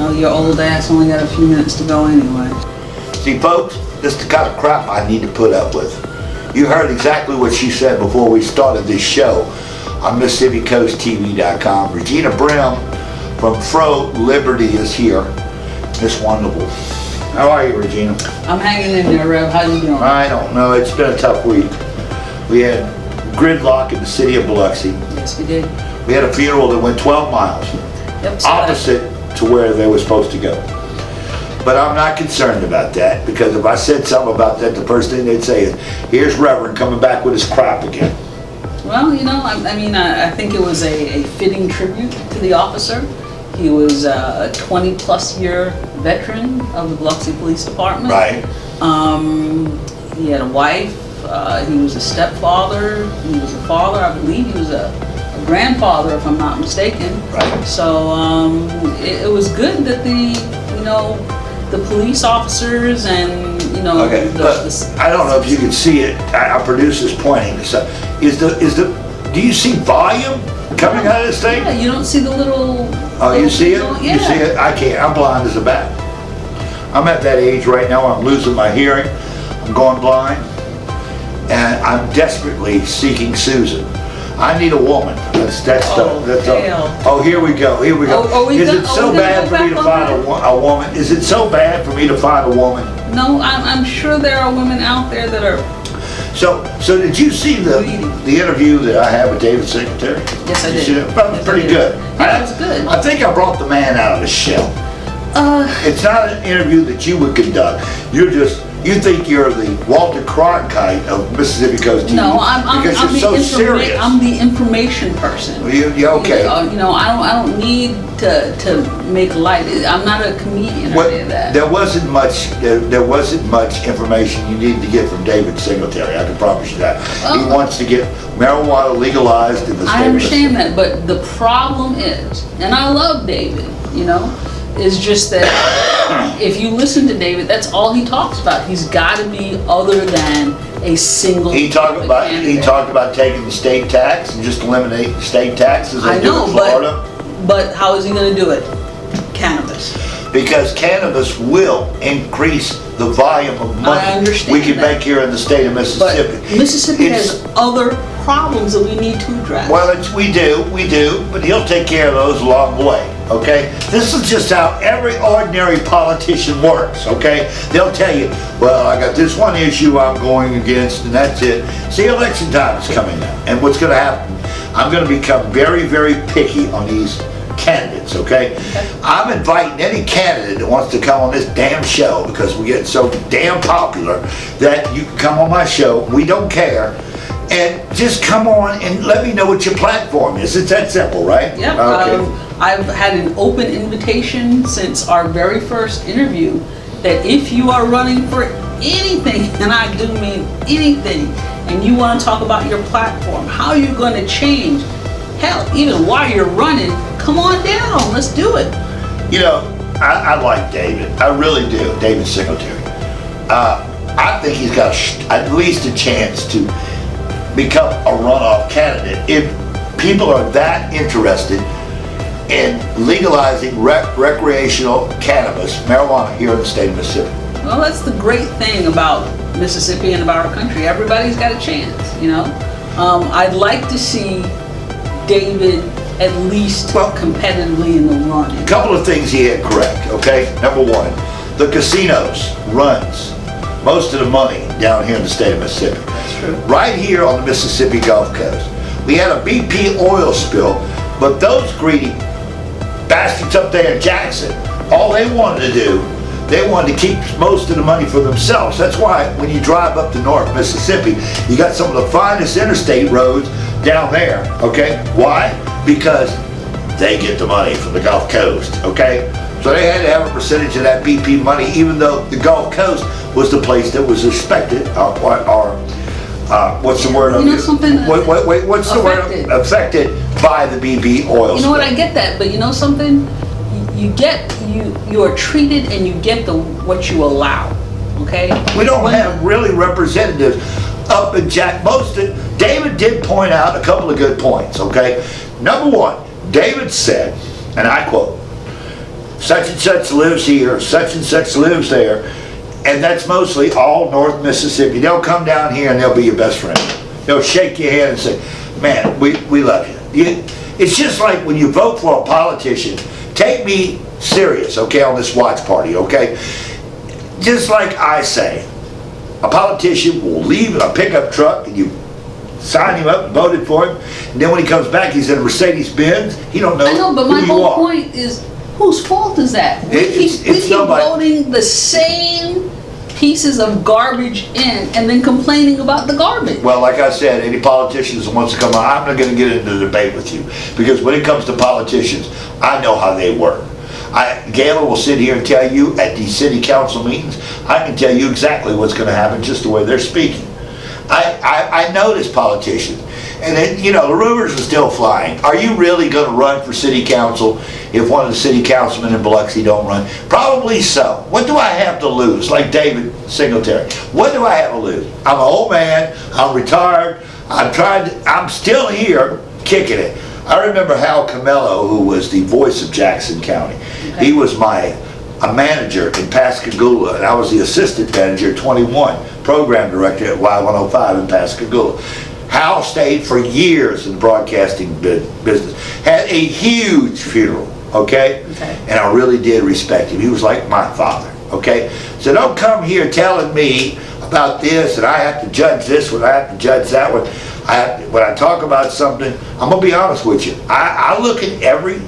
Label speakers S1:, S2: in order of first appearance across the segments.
S1: know, your old ass only got a few minutes to go anyway.
S2: See, folks, this is the kind of crap I need to put up with. You heard exactly what she said before we started this show on MississippiCoastTV.com. Regina Brim from FroLiberty is here. Miss Wonderful. How are you, Regina?
S1: I'm hanging in there, Rev. How you doing?
S2: I don't know. It's been a tough week. We had gridlock in the city of Biloxi.
S1: Yes, we did.
S2: We had a funeral that went 12 miles.
S1: Yep,
S2: opposite to where they were supposed to go. But I'm not concerned about that, because if I said something about that, the first thing they'd say is, here's Reverend coming back with his crap again.
S1: Well, you know, I think it was a fitting tribute to the officer. He was a 20-plus year veteran of the Biloxi Police Department.
S2: Right.
S1: He had a wife. He was a stepfather. He was a father. I believe he was a grandfather, if I'm not mistaken.
S2: Right.
S1: So it was good that the police officers and
S2: Okay, I don't know if you can see it. Our producer's pointing this up. Do you see volume coming out of this thing?
S1: Yeah, you don't see the little.
S2: Oh, you see it?
S1: Yeah.
S2: You see it? I can't. I'm blind as a bat. I'm at that age right now. I'm losing my hearing. I'm going blind, and I'm desperately seeking Susan. I need a woman. That's oh, here we go. Here we go. Is it so bad for me to find a woman? Is it so bad for me to find a woman?
S1: No, I'm sure there are women out there that are.
S2: So did you see the interview that I had with David Secretary?
S1: Yes, I did.
S2: Yes, pretty good.
S1: Yeah, it was good.
S2: I think I brought the man out of his shell. It's not an interview that you would conduct. You think you're the Walter Cronkite of Mississippi Coast TV.
S1: No, because
S2: you're so serious.
S1: I'm the information person.
S2: Okay.
S1: I don't need to make light. I'm not a comedian or any of that.
S2: There wasn't much information you needed to get from David Singletary. I can promise you that. He wants to get marijuana legalized in the state.
S1: I understand that, but the problem is, and I love David, is just that if you listen to David, that's all he talks about. He's got to be other than a single. He talked
S2: about taking the state tax and just eliminating the state taxes.
S1: I know, but how is he going to do it? Cannabis.
S2: Because cannabis will increase the volume of money we can make here in the state of Mississippi.
S1: But Mississippi has other problems that we need to address.
S2: Well, we do, but he'll take care of those along the way, okay? This is just how every ordinary politician works, okay? They'll tell you, well, I got this one issue I'm going against, and that's it. See, election time is coming up, and what's going to happen, I'm going to become very, very picky on these candidates, okay? I'm inviting any candidate that wants to come on this damn show, because we get so damn popular that you can come on my show. We don't care. And just come on and let me know what your platform is. It's that simple, right?
S1: Yep. Okay. I've had an open invitation since our very first interview that if you are running for anything, and I do mean anything, and you want to talk about your platform, how you're going to change, hell, even while you're running, come on down. Let's do it.
S2: I like David. I really do. David Singletary. I think he's got at least a chance to become a runoff candidate if people are that interested in legalizing recreational cannabis, marijuana, here in the state of Mississippi.
S1: Well, that's the great thing about Mississippi and about our country. Everybody's got a chance, I'd like to see David at least competitively in the running.
S2: A couple of things he had correct, okay? Number one, the casinos runs most of the money down here in the state of Mississippi.
S1: That's true.
S2: Right here on the Mississippi Gulf Coast. We had a BP oil spill, but those greedy bastards up there in Jackson, all they wanted to do, they wanted to keep most of the money for themselves. That's why when you drive up to North Mississippi, you got some of the finest interstate roads down there, okay? Why? Because they get the money from the Gulf Coast, okay? So they had to have a percentage of that BP money, even though the Gulf Coast was the place that was expected, what's the word?
S1: Something?
S2: What's the word? Affected by the BP oil.
S1: You know what? I get that, but something? You are treated and you get what you allow. Okay.
S2: We don't have really representatives up in Jack. David did point out a couple of good points. Okay. Number one, David said, and I quote, such and such lives here, such and such lives there, and that's mostly all North Mississippi. They'll come down here and they'll be your best friend. They'll shake your hand and say, man, we love you. It's just like when you vote for a politician, take me serious, okay, on this watch party, okay? Just like I say, a politician will leave in a pickup truck and you sign him up and voted for him, and then when he comes back he's in a Mercedes-Benz. He don't know who you are.
S1: I know, but my whole point is, whose fault is that? We keep voting the same pieces of garbage in and then complaining about the garbage.
S2: Well, like I said, any politicians that wants to come on, I'm not going to get into the debate with you, because when it comes to politicians, I know how they work. Gayla will sit here and tell you at these city council meetings, I can tell you exactly what's going to happen just the way they're speaking. I know this politician, and then, you know, the rumors are still flying. Are you really going to run for city council if one of the city councilmen in Biloxi don't run? Probably so. What do I have to lose? Like David Singletary. What do I have to lose? I'm an old man. I'm retired. I'm still here kicking it. I remember Hal Camello, who was the voice of Jackson County. Okay. He was a manager in Pascagoula, and I was the assistant manager at 21, program director at Y105 in Pascagoula. Hal stayed for years in the broadcasting business, had a huge funeral, okay? And I really did respect him. He was like my father, okay? So don't come here telling me about this, and I have to judge this one, I have to judge that one. When I talk about something, I'm gonna be honest with you. I look at everything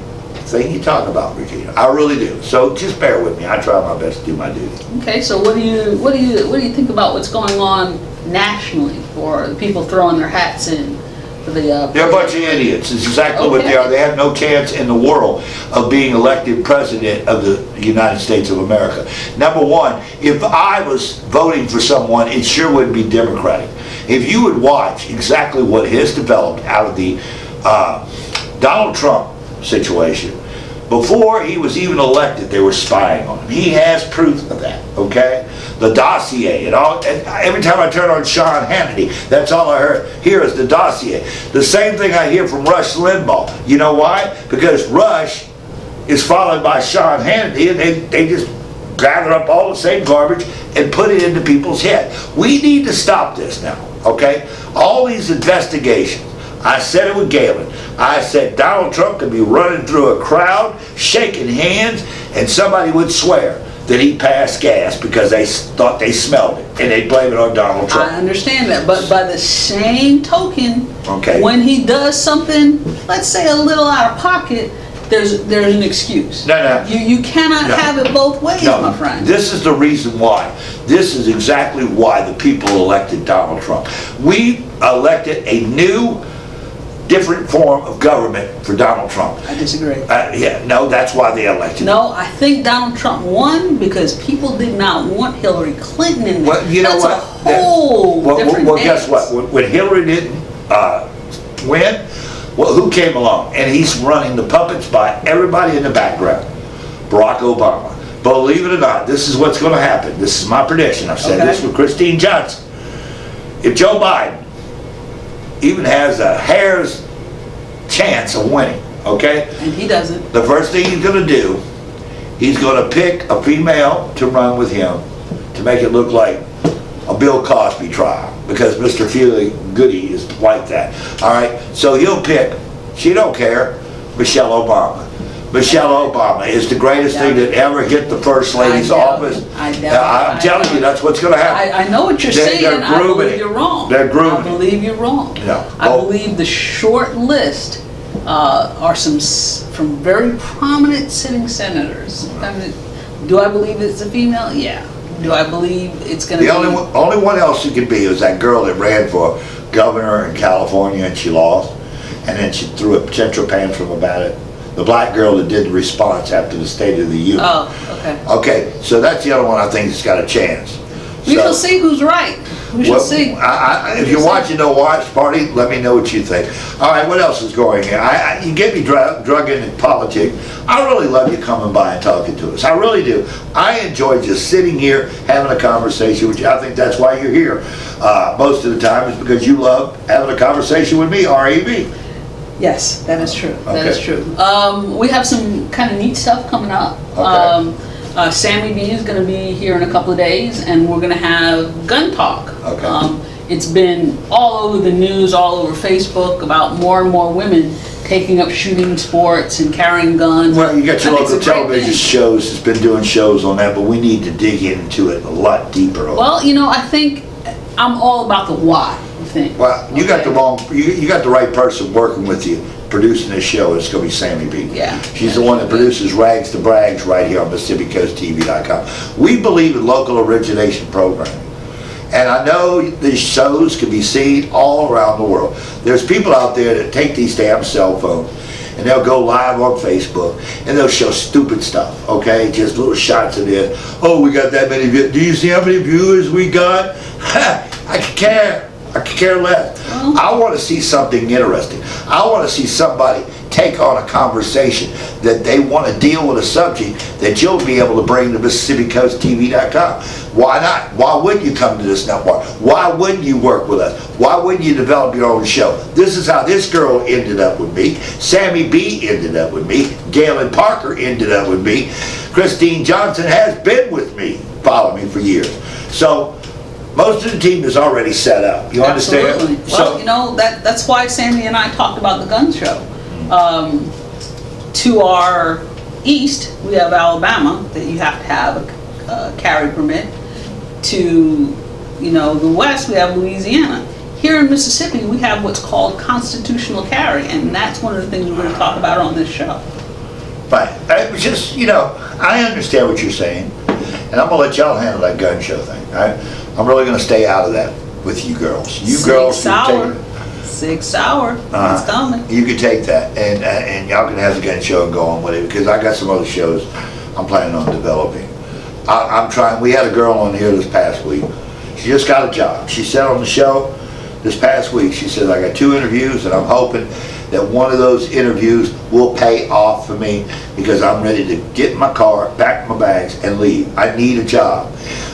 S2: you talk about, Regina. I really do. So just bear with me. I try my best to do my duty.
S1: Okay. So what do you think about what's going on nationally for the people throwing their hats in for the?
S2: They're a bunch of idiots. It's exactly what they are. They have no chance in the world of being elected president of the United States of America. Number one, if I was voting for someone, it sure wouldn't be Democratic. If you would watch exactly what has developed out of the Donald Trump situation, before he was even elected, they were spying on him. He has proof of that, okay? The dossier and all. And every time I turn on Sean Hannity, that's all I hear is the dossier. The same thing I hear from Rush Limbaugh. You know why? Because Rush is followed by Sean Hannity, and they just gather up all the same garbage and put it into people's head. We need to stop this now, okay? All these investigations. I said it with Galen. I said Donald Trump could be running through a crowd, shaking hands, and somebody would swear that he passed gas because they thought they smelled it, and they blame it on Donald Trump.
S1: I understand that, but by the same token,
S2: okay,
S1: when he does something, let's say a little out of pocket, there's an excuse.
S2: No.
S1: You cannot have it both ways, my friend.
S2: This is the reason why. This is exactly why the people elected Donald Trump. We elected a new, different form of government for Donald Trump.
S1: I disagree.
S2: No, that's why they elected him.
S1: No, I think Donald Trump won because people did not want Hillary Clinton in there.
S2: Well, you know what?
S1: That's a whole different
S2: well, guess what? When Hillary didn't win, well, who came along? And he's running the puppets by everybody in the background. Barack Obama. Believe it or not, this is what's going to happen. This is my prediction. I've said this with Christine Johnson. If Joe Biden even has a hair's chance of winning, okay?
S1: And he doesn't. The
S2: first thing he's going to do, he's going to pick a female to run with him to make it look like a Bill Cosby trial, because Mr. Feely Goody is like that. All right, so he'll pick, she don't care, Michelle Obama. Michelle Obama is the greatest thing that ever hit the First Lady's office. I'm telling you, that's what's going to happen.
S1: I know what you're saying, and I believe you're wrong.
S2: They're grooming.
S1: I believe you're wrong.
S2: No.
S1: I believe the short list are from very prominent sitting senators. I mean, do I believe it's a female? Yeah. Do I believe it's going to be?
S2: The only one else it could be is that girl that ran for governor in California and she lost, and then she threw a tantrum about it. The black girl that did the response after the State of the Union.
S1: Oh, okay.
S2: Okay, so that's the other one I think has got a chance.
S1: We shall see who's right. We shall see.
S2: If you're watching the watch party, let me know what you think. All right, what else is going on? You get me drug into politics. I really love you coming by and talking to us. I really do. I enjoy just sitting here having a conversation with you. I think that's why you're here. Most of the time is because you love having a conversation with me, R.E.B.
S1: Yes, that is true. That is
S2: Okay.
S1: true. We have some kind of neat stuff coming up.
S2: Okay.
S1: Sammy B is going to be here in a couple of days, and we're going to have gun talk.
S2: Okay.
S1: It's been all over the news, all over Facebook about more and more women taking up shooting sports and carrying guns.
S2: Well, you got your
S1: I think
S2: local
S1: it's a great
S2: television
S1: thing.
S2: shows that's been doing shows on that, but we need to dig into it a lot deeper.
S1: Well, you know, I think I'm all about the why thing.
S2: Well, you got
S1: Okay?
S2: the wrong, you got the right person working with you, producing this show. It's gonna be Sammy B.
S1: Yeah.
S2: She's the one that produces Rags to Brags right here on MississippiCoastTV.com. We believe in local origination programming. And I know these shows can be seen all around the world. There's people out there that take these damn cell phones and they'll go live on Facebook and they'll show stupid stuff, okay? Just little shots of it. Oh, we got that many views. Do you see how many viewers we got? Ha, I could care. I could care less. I want to see something interesting. I want to see somebody take on a conversation that they want to deal with a subject that you'll be able to bring to MississippiCoastTV.com. Why not? Why wouldn't you come to this network? Why wouldn't you work with us? Why wouldn't you develop your own show? This is how this girl ended up with me. Sammy B ended up with me. Galen Parker ended up with me. Christine Johnson has been with me, followed me for years. So most of the team is already set up. You understand?
S1: Absolutely. Well, you know, that's why Sandy and I talked about the gun show. To our east, we have Alabama, that you have to have a carry permit. To, you know, the west, we have Louisiana. Here in Mississippi, we have what's called constitutional carry, and that's one of the things we're going to talk about on this show.
S2: Right. I was just, you know, I understand what you're saying, and I'm gonna let y'all handle that gun show thing. I'm really gonna stay out of that with you girls. You girls,
S1: 6
S2: you
S1: hour.
S2: take,
S1: 6 hour. It's coming.
S2: you can take that, and y'all can have the gun show and go on with it, because I got some other shows I'm planning on developing. I'm trying. We had a girl on here this past week. She just got a job. She said on the show this past week, she said, I got 2 interviews, and I'm hoping that one of those interviews will pay off for me, because I'm ready to get in my car, pack my bags, and leave. I need a job.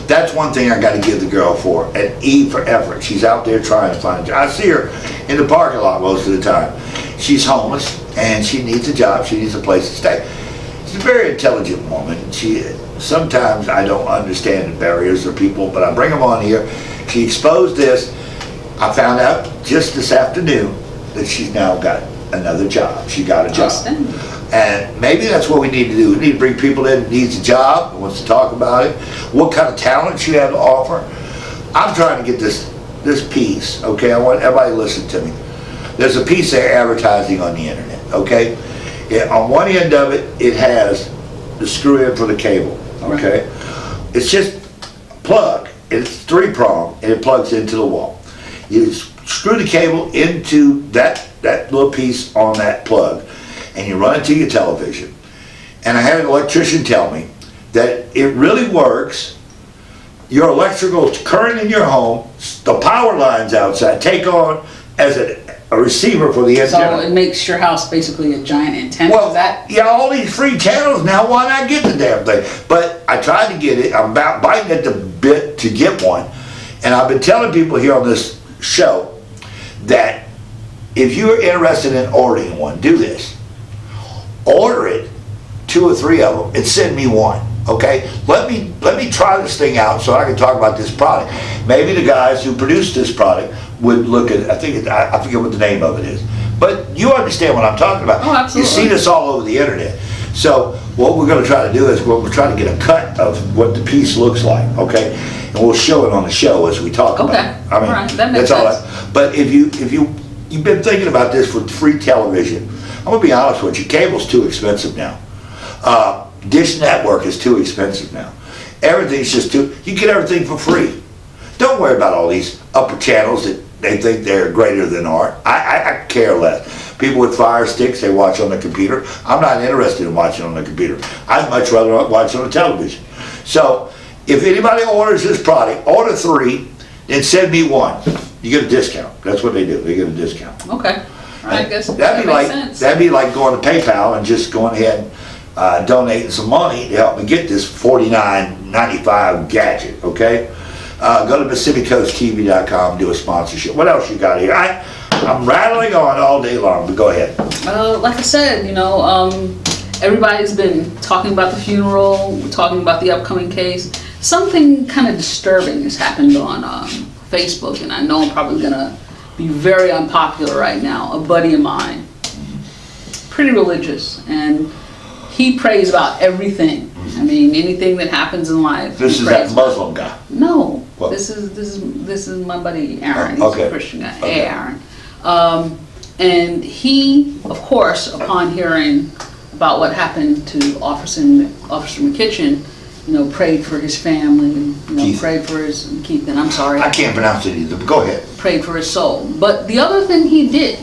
S2: That's one thing I got to give the girl for, an E for effort. She's out there trying to find a job. I see her in the parking lot most of the time. She's homeless, and she needs a job. She needs a place to stay. She's a very intelligent woman. Sometimes I don't understand the barriers of people, but I bring them on here. She exposed this. I found out just this afternoon that she's now got another job. She got a job.
S1: Outstanding.
S2: And maybe that's what we need to do. We need to bring people in that needs a job, wants to talk about it, what kind of talent you have to offer. I'm trying to get this piece, okay? I want everybody to listen to me. There's a piece of advertising on the internet, okay? On one end of it, it has the screw in for the cable, okay? It's just a plug. It's 3-prong, and it plugs into the wall. You screw the cable into that little piece on that plug, and you run it to your television. And I had an electrician tell me that it really works. Your electrical current in your home, the power lines outside, take on as a receiver for the antenna.
S1: So it makes your house basically a giant antenna.
S2: Well,
S1: Is that?
S2: yeah, all these free channels now, why not get the damn thing? But I tried to get it, I'm about biting at the bit to get one. And I've been telling people here on this show that if you're interested in ordering one, do this. Order it, 2 or 3 of them, and send me one, okay? Let me try this thing out so I can talk about this product. Maybe the guys who produced this product would look at, I forget what the name of it is. But you understand what I'm talking about.
S1: Oh, absolutely.
S2: You see this all over the internet. So what we're gonna try to do is we're trying to get a cut of what the piece looks like, okay? And we'll show it on the show as we talk about it.
S1: Okay, all right, that makes
S2: that's all
S1: sense.
S2: But if you've been thinking about this for free television, I'm gonna be honest with you, cable's too expensive now. Dish Network is too expensive now. Everything's just you get everything for free. Don't worry about all these upper channels that they think they're greater than art. I care less. People with Fire Sticks, they watch on the computer. I'm not interested in watching on the computer. I'd much rather watch on the television. So if anybody orders this product, order 3, then send me 1. You get a discount. That's what they do. They get a discount.
S1: Okay. I guess
S2: that'd be like going to PayPal and just going ahead and donating some money to help me get this $49.95 gadget, okay? Go to MississippiCoastTV.com, do a sponsorship. What else you got here? I'm rattling on all day long, but go ahead.
S1: Like I said, everybody's been talking about the funeral, talking about the upcoming case. Something kind of disturbing has happened on Facebook, and I know I'm probably gonna be very unpopular right now. A buddy of mine, pretty religious, and he prays about everything. I mean, anything that happens in life.
S2: This is that Muslim guy?
S1: No,
S2: what?
S1: this is my buddy Aaron.
S2: Oh, okay.
S1: He's a Christian guy.
S2: Okay.
S1: Hey, Aaron. And he, of course, upon hearing about what happened to Officer McKitchen, prayed for his family,
S2: Keith.
S1: prayed for his Keith. And I'm sorry,
S2: I can't pronounce it either, but go ahead.
S1: Prayed for his soul. But the other thing he did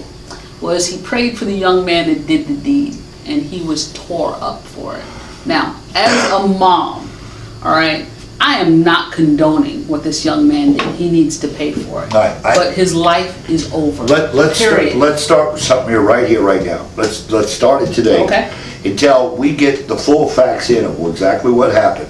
S1: was he prayed for the young man that did the deed, and he was tore up for it. Now, as a mom, all right, I am not condoning what this young man did. He needs to pay for it.
S2: Right,
S1: but his life is over.
S2: Let's start with something here, right now. Let's start it today.
S1: Okay.
S2: Until we get the full facts in of exactly what happened,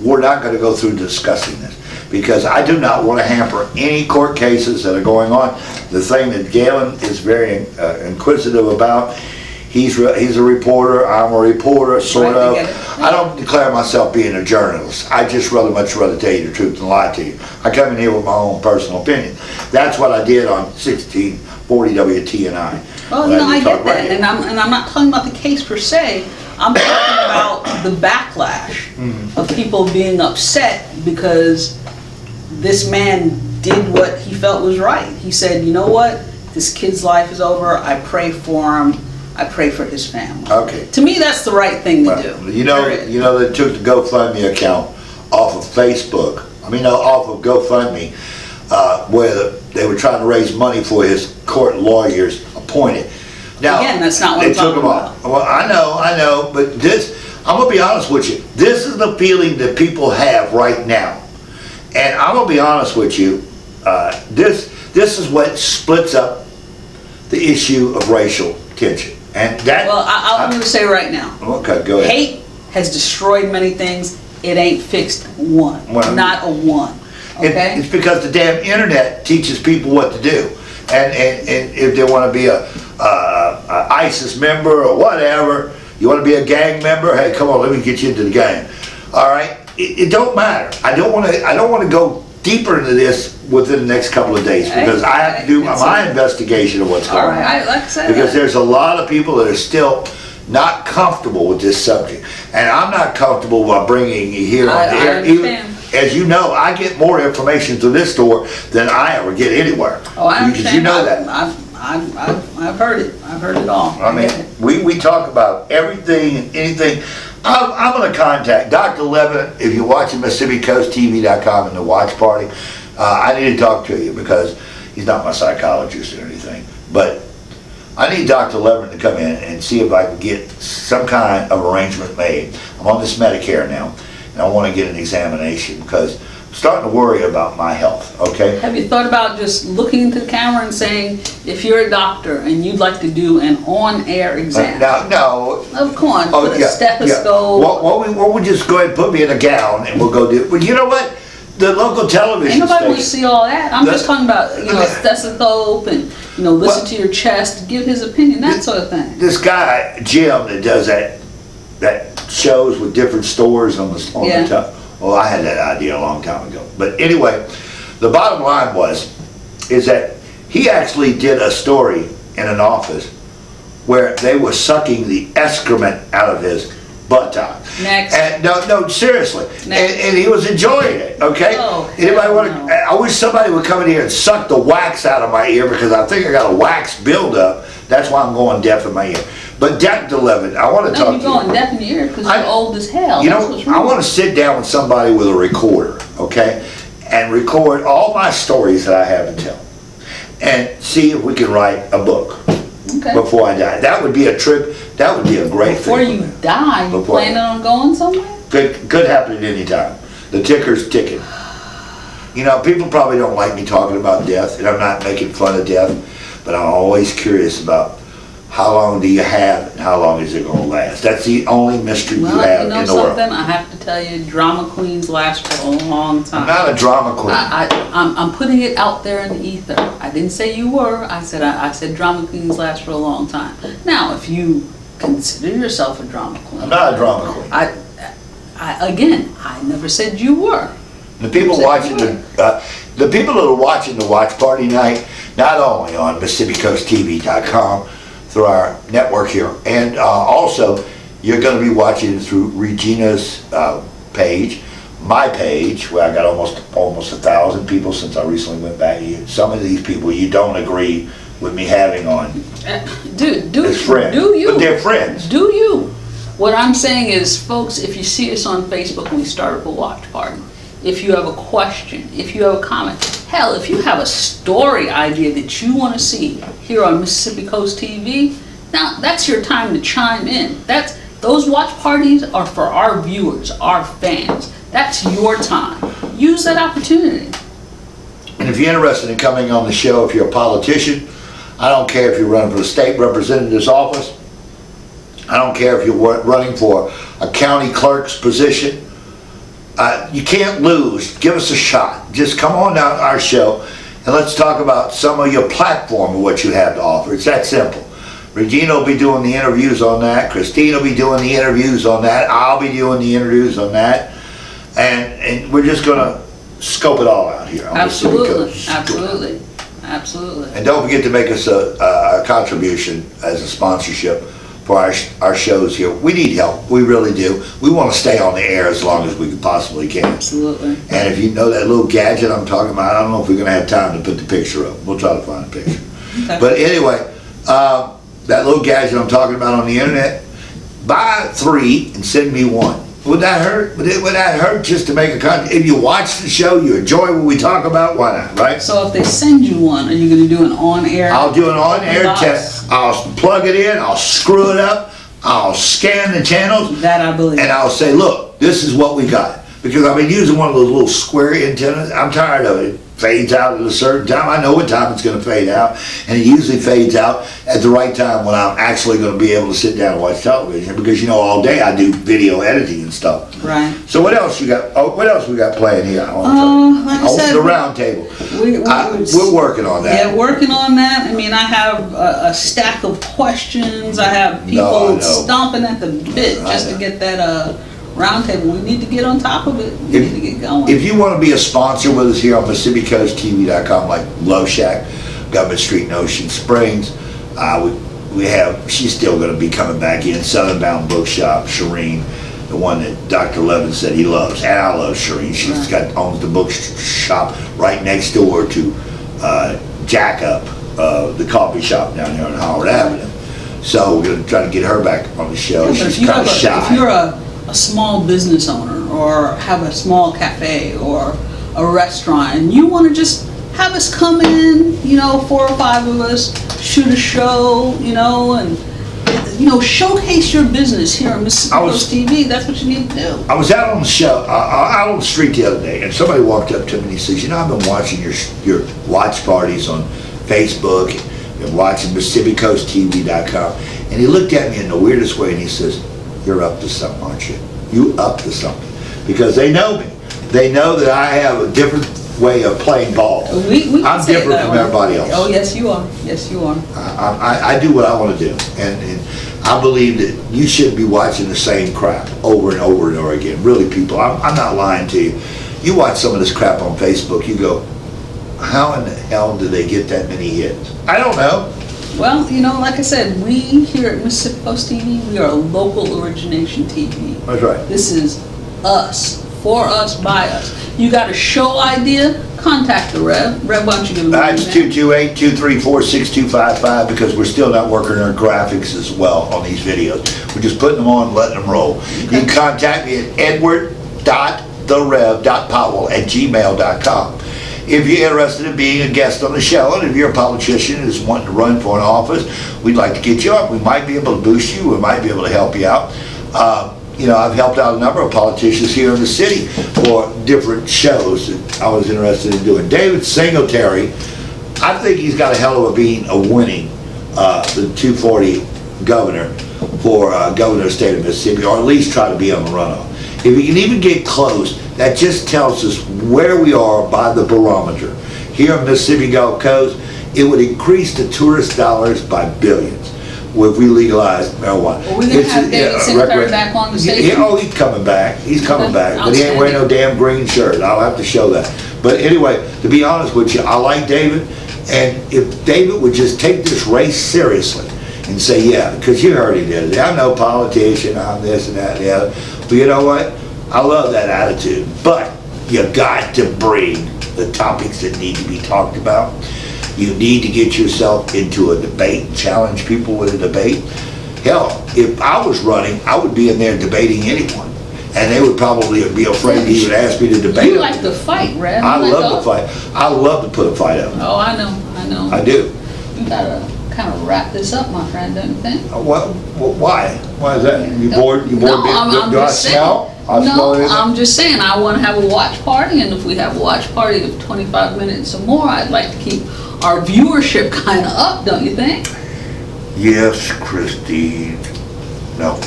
S2: we're not going to go through discussing this, because I do not want to hamper any court cases that are going on. The thing that Galen is very inquisitive about, he's a reporter, I'm a reporter, sort of. I don't declare myself being a journalist. I just much rather tell you the truth than lie to you. I come in here with my own personal opinion. That's what I did on 1640 WTNI.
S1: Well, I get that, and I'm not talking about the case per se. I'm talking about the backlash of people being upset because this man did what he felt was right. He said, you know what, this kid's life is over. I pray for him. I pray for his family. Okay. To me, that's the right thing to do.
S2: You know, they took the Gofundme account off of Facebook. Off of Gofundme, where they were trying to raise money for his court lawyers appointed. Now,
S1: again, that's not what
S2: they took them off. Well, I know, but I'm gonna be honest with you. This is the feeling that people have right now, and I'm gonna be honest with you. This is what splits up the issue of racial tension. And that,
S1: well, I'm going to say right now.
S2: Okay, go ahead.
S1: Hate has destroyed many things. It ain't fixed one. Not a one. Okay?
S2: It's because the damn internet teaches people what to do. And if they want to be a ISIS member or whatever, you want to be a gang member, hey, come on, let me get you into the gang. All right? It don't matter. I don't want to go deeper into this within the next couple of days, because I have to do my investigation of what's going on.
S1: Like I said,
S2: because there's a lot of people that are still not comfortable with this subject, and I'm not comfortable by bringing you here on the air. Even, as you know, I get more information through this store than I ever get anywhere.
S1: Oh, I understand.
S2: Because you know that.
S1: I've heard it. I've heard it all.
S2: I mean, we talk about everything and anything. I'm going to contact Dr. Levin. If you're watching MississippiCoastTV.com in the watch party, I need to talk to you, because he's not my psychologist or anything. But I need Dr. Levin to come in and see if I can get some kind of arrangement made. I'm on this Medicare now, and I want to get an examination, because I'm starting to worry about my health, okay?
S1: Have you thought about just looking into the camera and saying, if you're a doctor and you'd like to do an on-air exam?
S2: No.
S1: Oh, come on, put a stethoscope.
S2: Yeah. Well, we'll just go ahead and put me in a gown and we'll go do it. But you know what? The local television
S1: Ain't nobody want to see all that. I'm just talking about, a stethoscope and, listen to your chest, give his opinion, that sort of thing.
S2: This guy, Jim, that does that shows with different stores on the top. Well, I had that idea a long time ago. But anyway, the bottom line is that he actually did a story in an office where they were sucking the excrement out of his buttock.
S1: Next.
S2: And no, seriously. And he was enjoying it, okay?
S1: Oh,
S2: anybody want to? I wish somebody would come in here and suck the wax out of my ear, because I think I got a wax buildup. That's why I'm going deaf in my ear. But Dr. Levin, I want to talk to you.
S1: You're going deaf in your ear because you're old as hell.
S2: I want to sit down with somebody with a recorder, okay? And record all my stories that I have to tell. And see if we can write a book before I die. That would be a trip. That would be a great
S1: thing. Before you die, you planning on going somewhere?
S2: Could happen at any time. The ticker's ticking. People probably don't like me talking about death, and I'm not making fun of death, but I'm always curious about how long do you have and how long is it going to last. That's the only mystery you have in the world.
S1: I have to tell you, drama queens last for a long time.
S2: I'm not a drama queen.
S1: I'm putting it out there in the ether. I didn't say you were. I said drama queens last for a long time. Now, if you consider yourself a drama queen,
S2: I'm not a drama queen.
S1: I never said you were.
S2: The people watching the people that are watching the watch party night, not only on MississippiCoastTV.com through our network here, and also you're going to be watching it through Regina's page, my page, where I got almost 1,000 people since I recently went back. Some of these people you don't agree with me having on.
S1: As
S2: friends,
S1: do you?
S2: But they're friends.
S1: Do you? What I'm saying is, folks, if you see us on Facebook when we start up a watch party, if you have a question, if you have a comment, hell, if you have a story idea that you want to see here on Mississippi Coast TV, now that's your time to chime in. Those watch parties are for our viewers, our fans. That's your time. Use that opportunity.
S2: And if you're interested in coming on the show, if you're a politician, I don't care if you're running for the state representative's office, I don't care if you're running for a county clerk's position, you can't lose. Give us a shot. Just come on down to our show and let's talk about some of your platform and what you have to offer. It's that simple. Regina will be doing the interviews on that. Christine will be doing the interviews on that. I'll be doing the interviews on that. And we're just going to scope it all out here.
S1: Absolutely. Absolutely. Absolutely.
S2: And don't forget to make us a contribution as a sponsorship for our shows here. We need help. We really do. We want to stay on the air as long as we possibly can.
S1: Absolutely.
S2: And if you know that little gadget I'm talking about, I don't know if we're going to have time to put the picture up. We'll try to find a picture. Okay. But anyway, that little gadget I'm talking about on the internet, buy 3 and send me 1. Would that hurt? Would that hurt just to make a content? If you watch the show, you enjoy what we talk about, why not, right?
S1: So if they send you one, are you going to do an on-air?
S2: I'll do an on-air test. I'll plug it in, I'll screw it up, I'll scan the channels.
S1: That I believe.
S2: And I'll say, look, this is what we got. Because I've been using one of those little square antennas. I'm tired of it. Fades out at a certain time. I know what time it's going to fade out, and it usually fades out at the right time when I'm actually going to be able to sit down and watch television, because all day I do video editing and stuff.
S1: Right.
S2: So what else you got? Oh, what else we got playing here?
S1: Like I said,
S2: the round table. We're working on that.
S1: Yeah, working on that. I mean, I have a stack of questions. I have people stomping at the bit just to get that roundtable. We need to get on top of it. We need to get going.
S2: If you want to be a sponsor with us here on MississippiCoastTV.com, like Love Shack, Government Street in Ocean Springs, we have, she's still going to be coming back in, Southern Bound Bookshop, Shireen, the one that Dr. Levin said he loves, and I love Shireen. She's owns the bookshop right next door to Jack Up, the coffee shop down here on Howard Avenue. So we're going to try to get her back on the show.
S1: Yeah,
S2: she's kind of shy.
S1: If you're a small business owner, or have a small cafe or a restaurant, and you want to just have us come in, 4 or 5 of us, shoot a show, and showcase your business here on Mississippi Coast TV. That's what you need to do. I
S2: was out on the show, out on the street the other day, and somebody walked up to me and he says, I've been watching your watch parties on Facebook, been watching MississippiCoastTV.com, and he looked at me in the weirdest way and he says, you're up to something, aren't you? You up to something. Because they know me. They know that I have a different way of playing ball. I'm different from everybody else.
S1: Oh, yes, you are. Yes, you are.
S2: I do what I want to do. And I believe that you should be watching the same crap over and over and over again. Really, people, I'm not lying to you. You watch some of this crap on Facebook, you go, how in the hell do they get that many hits? I don't know.
S1: Well, like I said, we here at Mississippi Coast TV, we are a local origination TV.
S2: That's right.
S1: This is us, for us, by us. You got a show idea? Contact the Rev. Rev, why don't you give them a
S2: It's 228-234-6255, because we're still not working on graphics as well on these videos. We're just putting them on and letting them roll. Okay. You can contact me at edward.therev.powell@gmail.com. If you're interested in being a guest on the show, and if you're a politician who's wanting to run for an office, we'd like to get you up. We might be able to boost you. We might be able to help you out. I've helped out a number of politicians here in the city for different shows that I was interested in doing. David Singletary, I think he's got a hell of a being of winning the 240 governor for governor of the state of Mississippi, or at least try to be on the runoff. If he can even get close, that just tells us where we are by the barometer. Here on Mississippi Gulf Coast, it would increase the tourist dollars by billions if we legalize marijuana.
S1: Well, we can have David Singletary back on the station.
S2: Oh, he's coming back. He's coming back. But he ain't wearing no damn green shirt. I'll have to show that. But anyway, to be honest with you, I like David. And if David would just take this race seriously and say, yeah, because you heard he did it. I'm no politician. I'm this and that and the other. But you know what? I love that attitude. But you got to bring the topics that need to be talked about. You need to get yourself into a debate and challenge people with a debate. Hell, if I was running, I would be in there debating anyone. And they would probably be afraid to even ask me to debate.
S1: You like to fight, Rev.
S2: I love to fight. I love to put a fight up.
S1: Oh, I know.
S2: I do.
S1: You gotta kind of wrap this up, my friend, don't you think?
S2: Why? Why is that? You bored? You bored?
S1: No, I'm
S2: do I
S1: just
S2: smell?
S1: saying. No, I'm just saying I want to have a watch party, and if we have a watch party of 25 minutes or more, I'd like to keep our viewership kind of up, don't you think?
S2: Yes, Christine. No.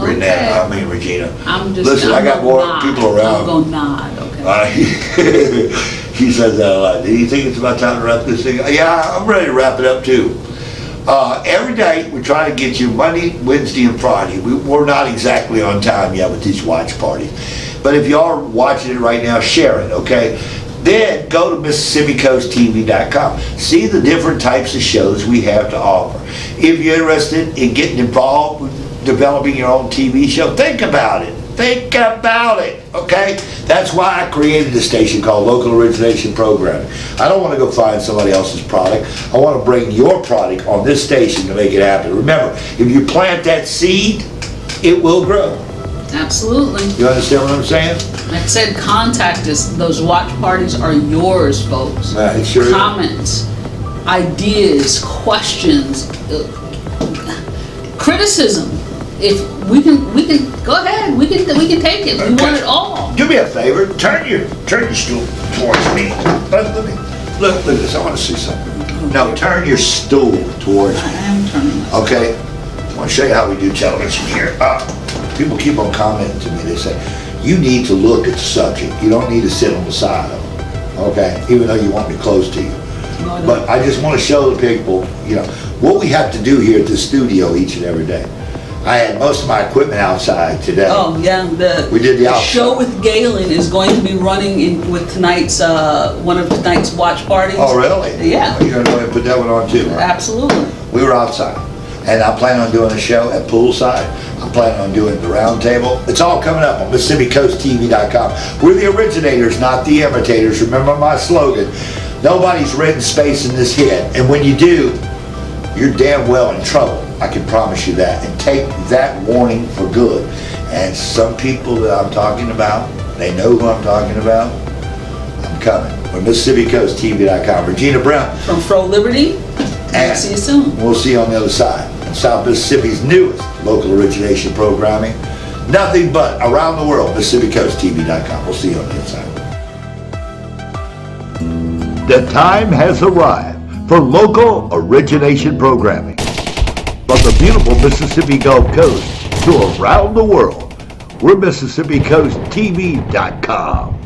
S1: Okay.
S2: Renee, I mean Regina.
S1: Listen,
S2: I got more people around.
S1: I'm going to nod, okay.
S2: He says that a lot. Do you think it's about time to wrap this thing up? Yeah, I'm ready to wrap it up too. Every day we try to get you Monday, Wednesday, and Friday. We're not exactly on time yet with these watch parties. But if you are watching it right now, share it, okay? Then go to MississippiCoastTV.com. See the different types of shows we have to offer. If you're interested in getting involved with developing your own TV show, think about it. Think about it, okay? That's why I created a station called Local Origination Programming. I don't want to go find somebody else's product. I want to bring your product on this station to make it happen. Remember, if you plant that seed, it will grow.
S1: Absolutely.
S2: You understand what I'm saying?
S1: Like I said, contact us. Those watch parties are yours, folks.
S2: It sure is.
S1: Comments, ideas, questions, criticism. If we can go ahead. We can take it. We want it all.
S2: Do me a favor. Turn your stool towards me. Look at this. I want to see something. No, turn your stool towards me.
S1: I am turning my
S2: Okay. I want to show you how we do television here. People keep on commenting to me. They say, you need to look at the subject. You don't need to sit on the side of it. Okay? Even though you want me close to you.
S1: No,
S2: but I just want to show the people, what we have to do here at the studio each and every day. I had most of my equipment outside today.
S1: Oh, yeah.
S2: We did the outside.
S1: show with Galen is going to be running with tonight's, one of tonight's watch parties.
S2: Oh, really?
S1: Yeah.
S2: You're going to go ahead and put that one on too, right?
S1: Absolutely.
S2: We were outside. And I plan on doing a show at Poolside. I'm planning on doing the round table. It's all coming up on MississippiCoastTV.com. We're the originators, not the imitators. Remember my slogan. Nobody's renting space in this head. And when you do, you're damn well in trouble. I can promise you that. And take that warning for good. And some people that I'm talking about, they know who I'm talking about. I'm coming. We're MississippiCoastTV.com. Regina Brim.
S1: From FroLiberty. And see you soon.
S2: We'll see you on the other side. South Mississippi's newest local origination programming. Nothing but around the world. MississippiCoastTV.com. We'll see you on the other side. The time has arrived for local origination programming. From the beautiful Mississippi Gulf Coast to around the world, we're MississippiCoastTV.com.